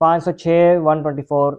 506 124